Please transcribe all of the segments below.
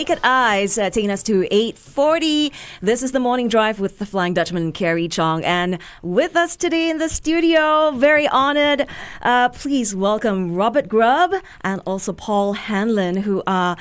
Naked Eyes, taking us to 8:40. This is the Morning Drive with the Flying Dutchman and Carrie, Chong. And with us today in the studio, very honored, please welcome Robert Grubb and also Paul Hanlon, who are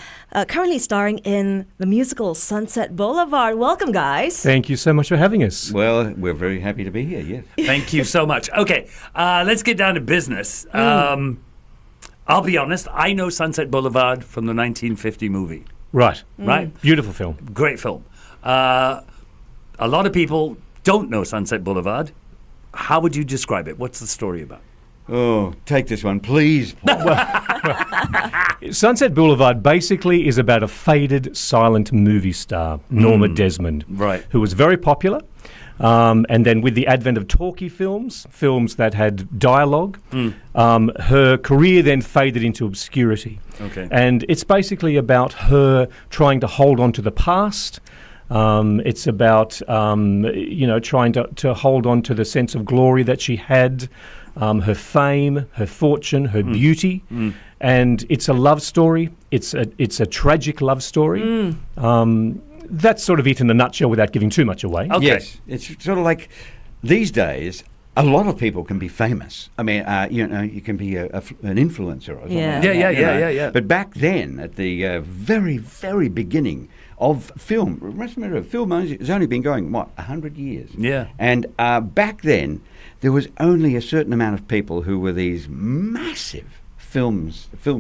currently starring in the musical Sunset Boulevard. Welcome, guys. Thank you so much for having us. Well, we're very happy to be here, yes. Thank you so much. Okay, let's get down to business. I'll be honest, I know Sunset Boulevard from the 1950 movie. Right. Right? Beautiful film. Great film. A lot of people don't know Sunset Boulevard. How would you describe it? What's the story about? Oh, take this one, please, Paul. Sunset Boulevard basically is about a faded, silent movie star, Norma Desmond, Right. who was very popular. And then with the advent of talkie films that had dialogue, her career then faded into obscurity. Okay. And it's basically about her trying to hold on to the past. It's about, trying to hold on to the sense of glory that she had, her fame, her fortune, her beauty. And it's a love story. It's a tragic love story. That's sort of it in a nutshell without giving too much away. Okay. Yes, it's sort of like these days, a lot of people can be famous. I mean, you can be an influencer or something. Yeah. Like that, Yeah. But back then, at the very, very beginning of film, remember, film has only been going, 100 years? Yeah. And back then, there was only a certain amount of people who were these massive film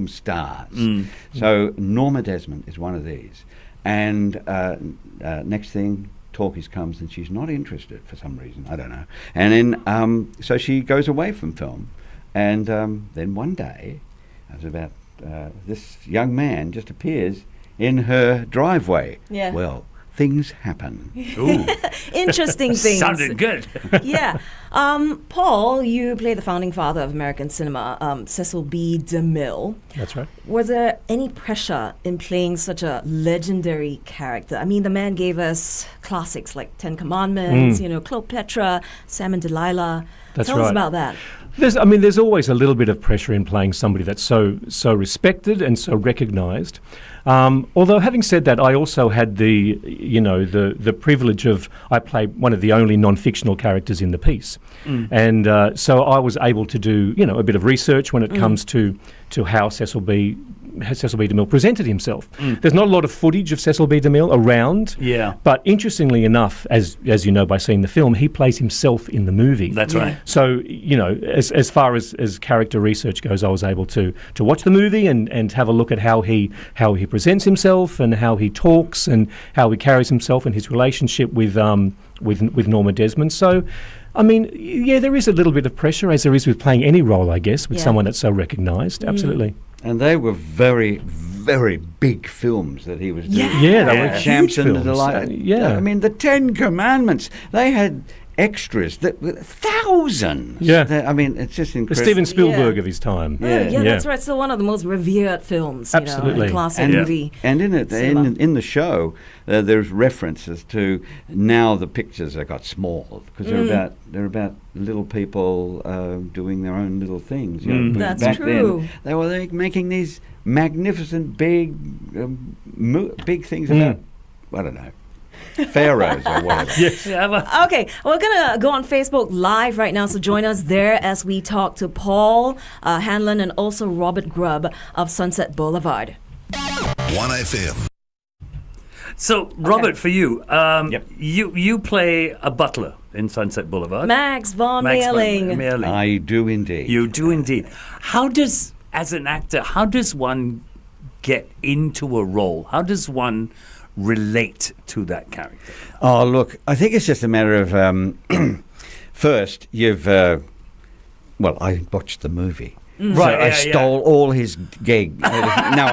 stars. So Norma Desmond is one of these. And next thing, talkies comes and she's not interested for some reason, I don't know. And then, so she goes away from film. And then one day, this young man just appears in her driveway. Yeah. Well, things happen. Ooh. Interesting things. Sounded good. Yeah. Paul, you play the founding father of American cinema, Cecil B. DeMille. That's right. Was there any pressure in playing such a legendary character? I mean, the man gave us classics like Ten Commandments, Cleopatra, Sam and Delilah. That's Tell us right. about that. There's always a little bit of pressure in playing somebody that's so respected and so recognised. Although having said that, I also had the privilege of, I played one of the only non-fictional characters in the piece. And so I was able to do, a bit of research when it comes to how Cecil B. DeMille presented himself. There's not a lot of footage of Cecil B. DeMille around. Yeah. But interestingly enough, as you know by seeing the film, he plays himself in the movie. That's right. So, as far as character research goes, I was able to watch the movie and have a look at how he presents himself and how he talks and how he carries himself and his relationship with Norma Desmond. So, I mean, yeah, there is a little bit of pressure, as there is with playing any role, I guess, with someone that's so recognised. Absolutely. And they were very, very big films that he was doing. Yeah, they were huge Samson, films. Delilah. I mean, the Ten Commandments, they had extras, thousands. Yeah. I mean, it's just The incredible. Steven Spielberg of his time. Yeah, that's right. So one of the most revered films, Absolutely. in classic movie. And in it, in the show, there's references to now the pictures have got small because they're about little people doing their own little things. But That's back true. Then, they were making these magnificent big things about, I don't know, pharaohs or whatever. Yes. Okay, we're going to go on Facebook Live right now, so join us there as we talk to Paul Hanlon and also Robert Grubb of Sunset Boulevard. 1FM. So, Robert, for you, Yep. you play a butler in Sunset Boulevard. Max Von Mayerling. I do indeed. You do indeed. As an actor, how does one get into a role? How does one relate to that character? Oh, look, I think it's just a matter of, first, I watched the movie. Right, So I yeah, stole all his gig. No.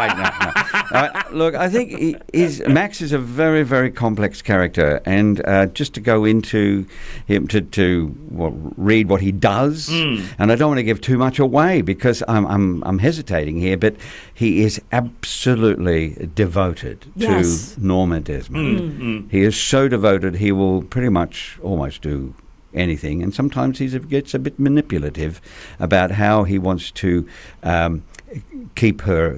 Look, I think Max is a very, very complex character, and just to go into him to read what he does, and I don't want to give too much away because I'm hesitating here, but he is absolutely devoted Yes. to Norma Desmond. He is so devoted, he will pretty much almost do anything, and sometimes he gets a bit manipulative about how he wants to keep her,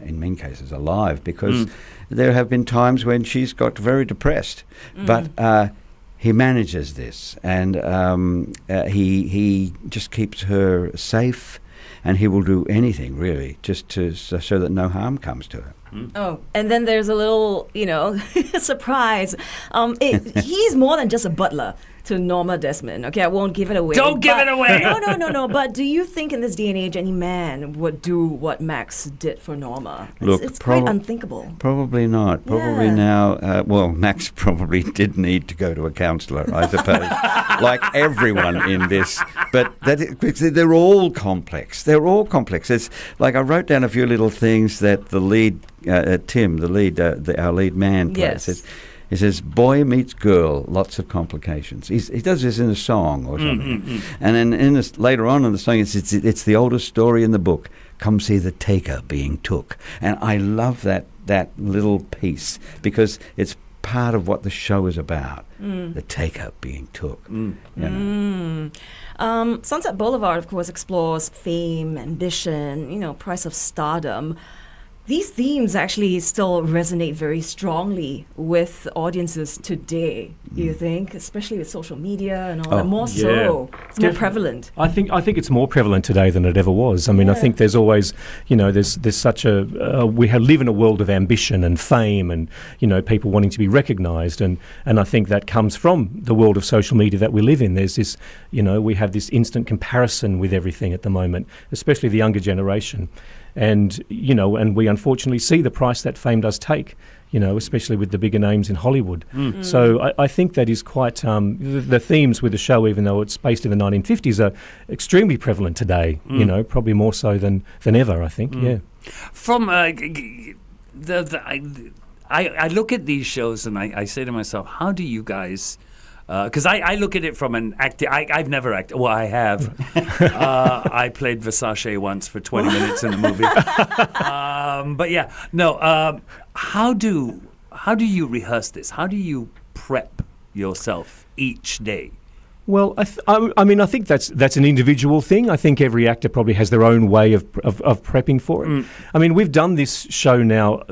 in many cases, alive, because there have been times when she's got very depressed. But he manages this, and he just keeps her safe, and he will do anything, really, just so that no harm comes to her. Oh, and then there's a little, surprise. He's more than just a butler to Norma Desmond. Okay, I won't give it away. Don't give it away! No. But do you think in this day and age any man would do what Max did for Norma? It's quite unthinkable. Probably not. Probably now, Max probably did need to go to a counsellor, I suppose, like everyone in this. But they're all complex. They're all complex. It's like I wrote down a few little things that the lead, Tim, our lead man, plays. He says, boy meets girl, lots of complications. He does this in a song or something. And then later on in the song, it's the oldest story in the book. Come see the taker being took. And I love that little piece, because it's part of what the show is about. The taker being took. Sunset Boulevard, of course, explores fame, ambition, price of stardom. These themes actually still resonate very strongly with audiences today, you think? Especially with social media and all that. More so. It's more prevalent. I think it's more prevalent today than it ever was. I mean, I think there's always, there's such we live in a world of ambition and fame and, people wanting to be recognised. And I think that comes from the world of social media that we live in. There's this, we have this instant comparison with everything at the moment, especially the younger generation. And, and we unfortunately see the price that fame does take, especially with the bigger names in Hollywood. So I think that is quite, the themes with the show, even though it's based in the 1950s, are extremely prevalent today, probably more so than ever, I think, From I look at these shows and I say to myself, how do you guys... Because I look at it from an acting... I've never acted. Well, I have. I played Versace once for 20 minutes in a movie. But yeah, no. How do you rehearse this? How do you prep yourself each day? Well, I think that's an individual thing. I think every actor probably has their own way of prepping for it. I mean, we've done this show now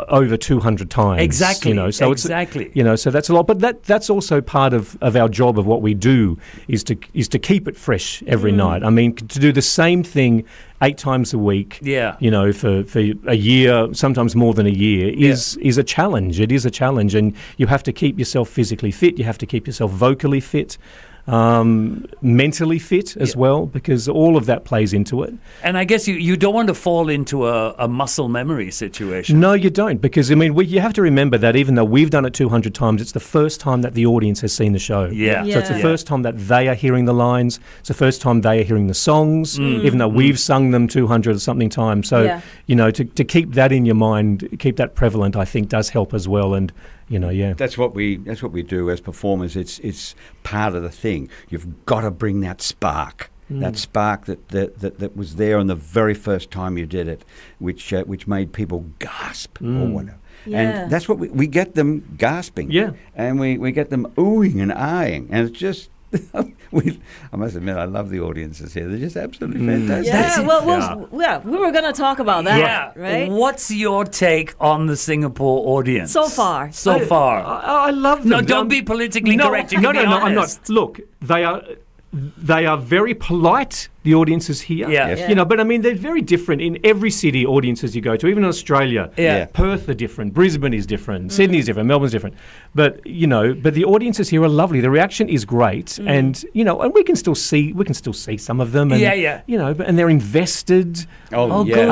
over 200 times. Exactly. So exactly. So that's a lot. But that's also part of our job of what we do is to keep it fresh every night. I mean, to do the same thing 8 times a week. Yeah. For a year, sometimes more than a year, is a challenge. It is a challenge, and you have to keep yourself physically fit. You have to keep yourself vocally fit. Mentally fit as well, because all of that plays into it. And I guess you don't want to fall into a muscle memory situation. No, you don't, because you have to remember that even though we've done it 200 times, it's the first time that the audience has seen the show. Yeah. So it's the first time that they are hearing the lines. It's the first time they are hearing the songs, even though we've sung them 200 or something times. So to keep that in your mind, keep that prevalent, I think does help as well. And that's what we do as performers. It's part of the thing. You've got to bring that spark, that spark that was there on the very first time you did it, which made people gasp or whatever. Yeah. And that's what we get them gasping. Yeah. And we get them oohing and eyeing, and it's just. I must admit, I love the audiences here. They're just absolutely fantastic. Yeah, we were going to talk about that. Yeah, right. What's your take on the Singapore audience so far? I love them. No, don't be politically correct. You can be honest. I'm not. Look, they are very polite. The audiences here, but I mean they're very different in every city. Audiences you go to, even in Australia, Perth are different, Brisbane is different, Sydney's different, Melbourne's different. But but the audiences here are lovely. The reaction is great, and and we can still see some of them, and, and they're invested. Good.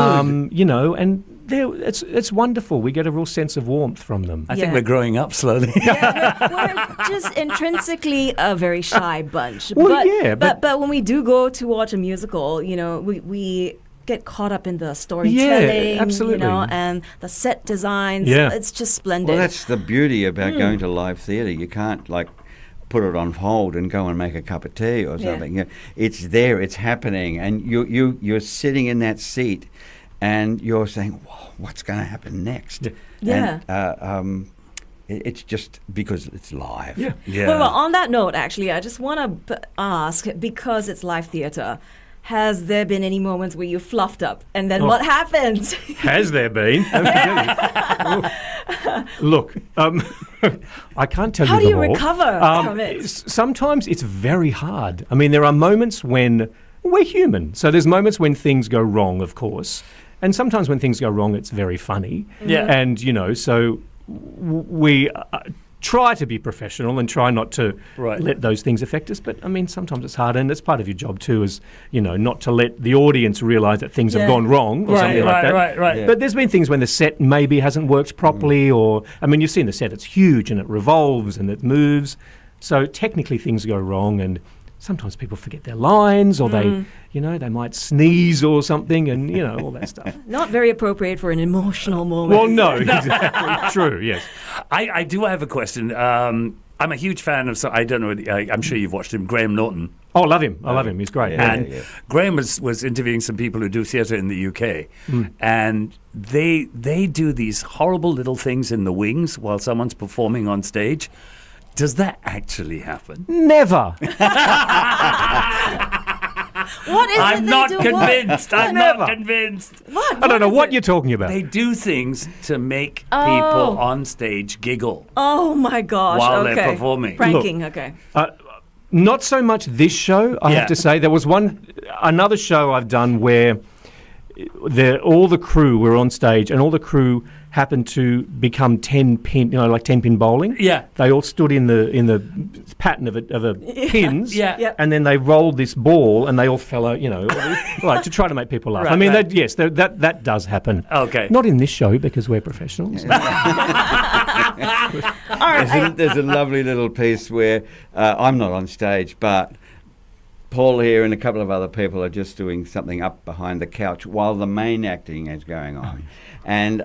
And it's wonderful. We get a real sense of warmth from them. I think we're growing up slowly. We're just intrinsically a very shy bunch. Well, but when we do go to watch a musical, we get caught up in the storytelling, absolutely. And the set designs. Yeah. It's just splendid. Well, that's the beauty about going to live theatre. You can't put it on hold and go and make a cup of tea or something. Yeah. It's there, it's happening, and you're sitting in that seat. And you're saying, whoa, what's going to happen next? Yeah. And, it's just because it's live. Yeah. Well, on that note, actually, I just want to ask, because it's live theatre, has there been any moments where you fluffed up? And then what happens? Has there been? Look, I can't tell How you do them you all. recover from it? Sometimes it's very hard. I mean, there are moments when we're human. So there's moments when things go wrong, of course. And sometimes when things go wrong, it's very funny. Yeah. And, so we try to be professional and try not to let those things affect us. But, I mean, sometimes it's hard. And it's part of your job, too, is, not to let the audience realise that things have gone wrong or something like that. Right. Yeah. But there's been things when the set maybe hasn't worked properly or, I mean, you've seen the set, it's huge and it revolves and it moves. So technically things go wrong and sometimes people forget their lines or they might sneeze or something and, all that stuff. Not very appropriate for an emotional moment. Well, no, exactly. True, yes. I do have a question. I'm a huge fan of, I don't know, I'm sure you've watched him, Graham Norton. Oh, I love him. I love him. He's great. And Graham was interviewing some people who do theatre in the UK, and they do these horrible little things in the wings while someone's performing on stage. Does that actually happen? Never. What is I'm it not they do? convinced. I'm not convinced. What? I don't know is what it? you're talking about. They do things to make people on stage giggle Oh my gosh. while okay. they're performing. Pranking, okay. Not so much this show, I have to say. There was another show I've done where all the crew were on stage and all the crew happened to become 10-pin, like 10-pin bowling. Yeah. They all stood in the pattern of a pins. Yeah. Yep. And then they rolled this ball and they all fell out, like to try to make people laugh. Right, I mean, right. that does happen. Okay. Not in this show because we're professionals. All right. There's a lovely little piece where I'm not on stage, but Paul here and a couple of other people are just doing something up behind the couch while the main acting is going on. And,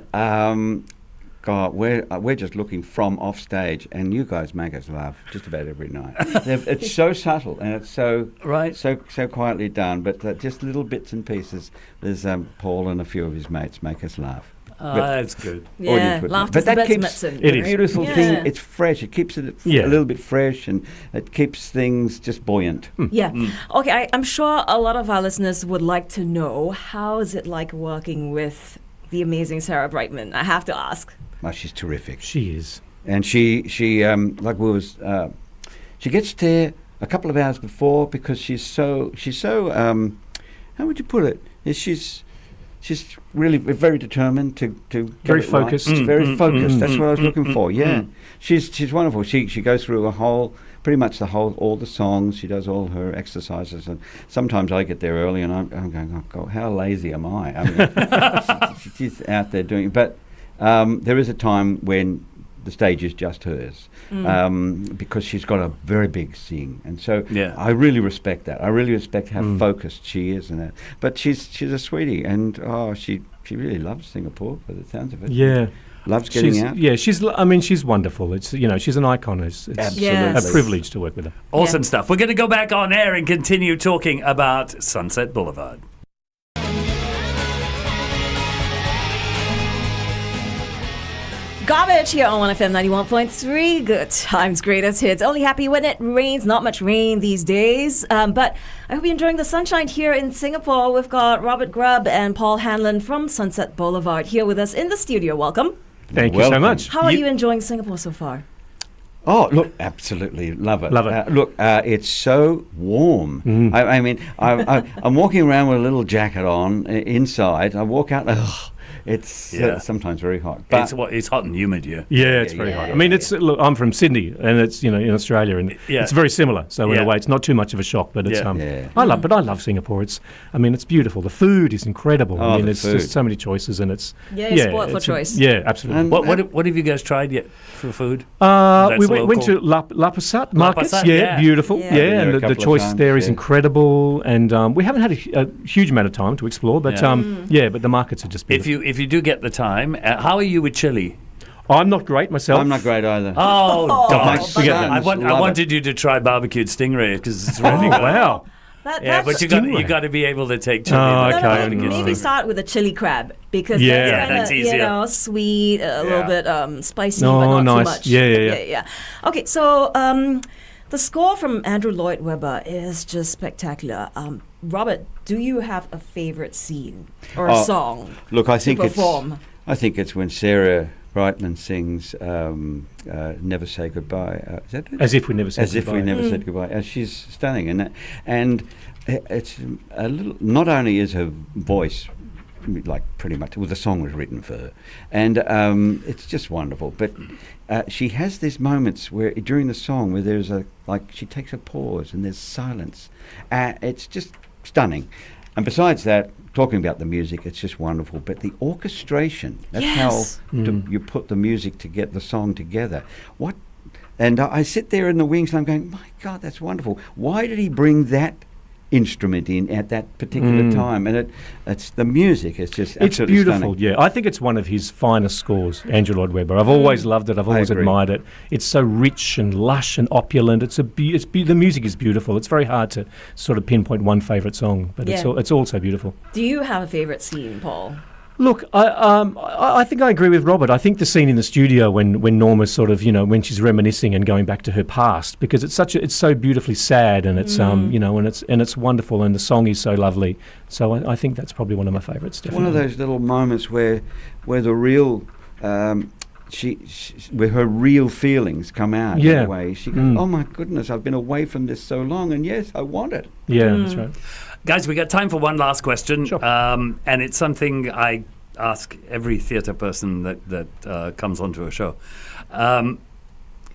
God, we're just looking from off stage, and you guys make us laugh just about every night. It's so subtle, and it's so quietly done, but just little bits and pieces. There's Paul and a few of his mates make us laugh. That's good. Yeah, laughter's the best medicine. It the is. beautiful Yeah. thing. It's fresh. It keeps it a little bit fresh, and it keeps things just buoyant. Yeah. Okay, I'm sure a lot of our listeners would like to know, how is it like working with the amazing Sarah Brightman? I have to ask. Oh, she's terrific. She is. And she gets there a couple of hours before because she's so how would you put it? She's really very determined to get Very it right. focused. Very focused. That's what I was looking for. Yeah, she's wonderful. She goes through pretty much all the songs. She does all her exercises, and sometimes I get there early, and I'm going, oh God, how lazy am I? I mean, she's out there doing it. But there is a time when the stage is just hers, because she's got a very big sing, and so I really respect that. I really respect how focused she is, and that. But she's a sweetie, and she really loves Singapore, by the sounds of it. Yeah. Loves getting out. Yeah, she's wonderful. It's she's an icon. It's Absolutely. a privilege to work with her. Awesome stuff. We're going to go back on air and continue talking about Sunset Boulevard. Garbage here on 1FM 91.3. Good times, greatest hits. Only happy when it rains. Not much rain these days. But I hope you're enjoying the sunshine here in Singapore. We've got Robert Grubb and Paul Hanlon from Sunset Boulevard here with us in the studio. Welcome. Thank you so Welcome. much. How are you enjoying Singapore so far? Oh, look, absolutely love it. Love it. Look, it's so warm. I mean, I'm walking around with a little jacket on inside. I walk out, it's sometimes very hot. But It's hot and humid here. Yeah, it's very hot. I mean, look, I'm from Sydney, and it's in Australia, and it's very similar. So in a way, it's not too much of a shock. But it's I love Singapore. It's beautiful. The food is incredible. I mean, it's just so many choices, and it's spoiled for choice. Yeah, absolutely. And What have you guys tried yet for food? We went to La Passat markets. Passat, Beautiful. Yeah. Yeah, Been there a and the couple of choice times, there is incredible. And we haven't had a huge amount of time to explore, but but the markets are just beautiful. If you do get the time, how are you with chili? I'm not great myself. I'm not great either. Oh, My gosh. sons I love wanted you to try barbecued stingray because it's really good. Wow. Yeah, but you got to be able to take chili. okay. Maybe start with a chili crab because Yeah. that's That's easier. Sweet, a little bit spicy, Oh, but not nice. too much. Yeah. Okay, so The score from Andrew Lloyd Webber is just spectacular. Robert, do you have a favorite scene or a song Look, I to think perform? it's when Sarah Brightman sings "Never Say Goodbye." Is that it? As if we never said As if we goodbye. never said goodbye. She's stunning, and it's a little. Not only is her voice like pretty much, well, the song was written for her, and it's just wonderful. But she has these moments where during the song where there's she takes a pause and there's silence. It's just stunning. And besides that, talking about the music, it's just wonderful. But the orchestration, that's Yes. how you put the music to get the song together. And I sit there in the wings and I'm going, my God, that's wonderful. Why did he bring that instrument in at that particular time? And it's the music. It's just It's absolutely beautiful, stunning. yeah. I think it's one of his finest scores, Andrew Lloyd Webber. I've always loved it. I've always agree. admired it. It's so rich and lush and opulent. The music is beautiful. It's very hard to sort of pinpoint one favourite song, but Yeah. it's all so beautiful. Do you have a favorite scene, Paul? Look, I think I agree with Robert. I think the scene in the studio when Norma's sort of, when she's reminiscing and going back to her past, because it's so beautifully sad, and it's and it's wonderful, and the song is so lovely. So I think that's probably one of my favourites. Definitely. One of those little moments where the real where her real feelings come out in Yeah. a way. She goes, oh my goodness, I've been away from this so long, and yes, I want it. Yeah, that's right. Guys, we got time for one last question, Sure. and it's something I ask every theatre person that comes onto a show.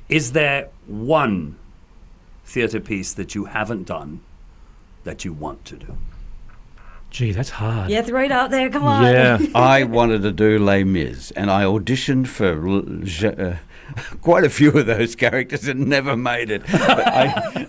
Is there one theatre piece that you haven't done that you want to do? Gee, that's hard. Yeah, throw it out there. Come on. Yeah. I wanted to do Les Mis, and I auditioned for quite a few of those characters and never made it. But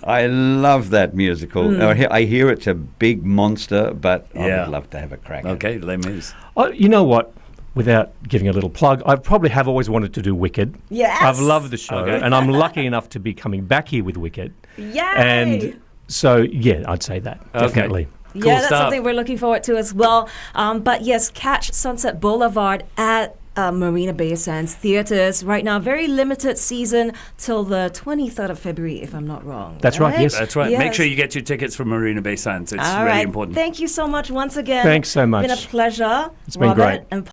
I love that musical. I hear it's a big monster, but I Yeah. would love to have a crack at it. Okay, Les Mis. You know what? Without giving a little plug, I probably have always wanted to do Wicked. Yes. I've loved the show, Okay. and I'm lucky enough to be coming back here with Wicked. Yay! And so, yeah, I'd say that, Okay. definitely. Cool Yeah, that's stuff. something we're looking forward to as well. But yes, catch Sunset Boulevard at Marina Bay Sands Theatres right now. Very limited season till the 23rd of February, if I'm not wrong. That's right, yes. That's right. Make Yes. sure you get your tickets from Marina Bay Sands. It's All really right. important. Thank you so much once again. Thanks so much. It's been a pleasure. It's been Robert great. and